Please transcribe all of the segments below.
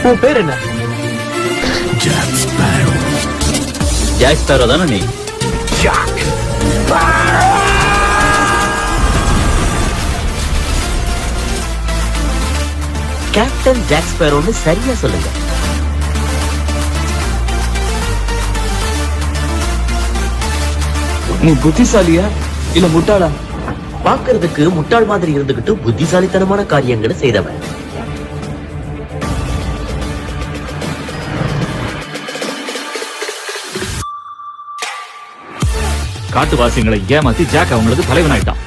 உன் பேர் என்ன? Jack Sparrow. ஜாக் ஸ்பேரோ தானே நீ? Jack Sparrow. கேப்டன் ஜாக் ஸ்பேரோன்னு சரியா சொல்லுங்க. நீ புத்திசாலியா இல்ல முட்டாளா? பாக்குறதுக்கு முட்டாள் மாதிரி இருந்துகிட்டு புத்திசாலித்தனமான காரியங்களை செய்தவன். காட்டுவாசிகளை ஏமாத்தி ஜாக் அவங்களுக்கு தலைவனாயிட்டான்.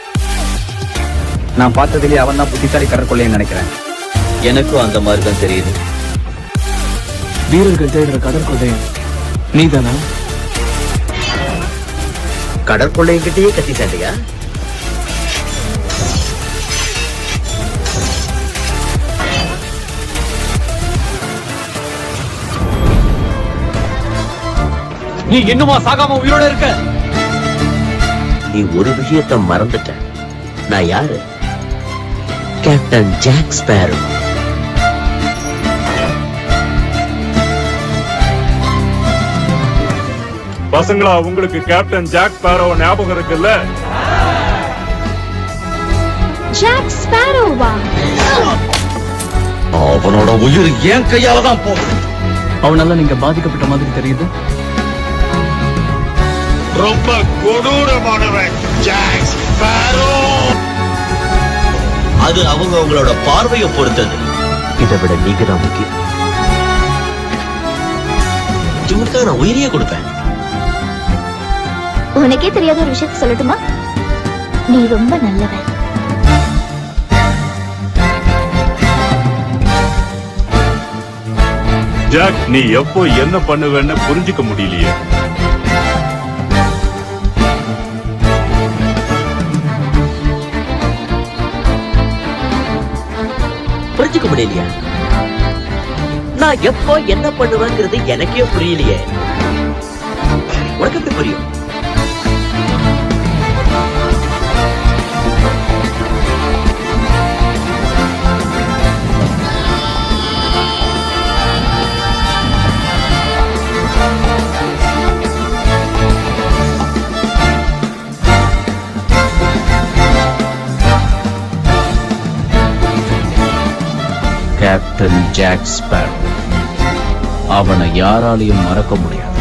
நான் பார்த்ததிலே அவன் தான் புத்திசாலி கடற்கொள்ளைன்னு நினைக்கிறேன். எனக்கும் அந்த மாதிரி தான் தெரியுது. வீரர்கள் தேடுற கடற்கொள்ளையன் நீதானா? கடற்கொள்ளையங்கிட்டயே கத்தி சாண்டியா? நீ இன்னுமா சாகாம உயிரோட இருக்க? நீ ஒரு விஷயத்தை மறந்துட்ட. நான் யாரு? Captain Jack Sparrow. பசங்களா, உங்களுக்கு கேப்டன் ஜாக் ஸ்பேரோ ஞாபகம் இருக்குல்ல? ஜாக் ஸ்பேரோவா? அவனோட உயிர் ஏன் கையால தான் போகும். அவனால நீங்க பாதிக்கப்பட்ட மாதிரி தெரியுது. ரொம்ப கொடூரமானவன் ஜாக் ஸ்பேரோ. அது அவங்களோட பார்வையை பொறுத்தது. இதை விட நீங்க தான் முக்கியம். இவனுக்காக நான் உயிரியே கொடுப்பேன். உனக்கே தெரியாத ஒரு விஷயத்தை சொல்லட்டுமா? நீ ரொம்ப நல்லவன். ஜாக், நீ எப்போ என்ன பண்ணுவேன்னு புரிஞ்சுக்க முடியலையே. புரிஞ்சுக்க முடியலையா? நான் எப்போ என்ன பண்ணுவேங்கிறது எனக்கே புரியலையே. உனக்கு எப்படி புரியும்? Captain Jack Sparrow. அவனை யாராலையும் மறக்க முடியாது.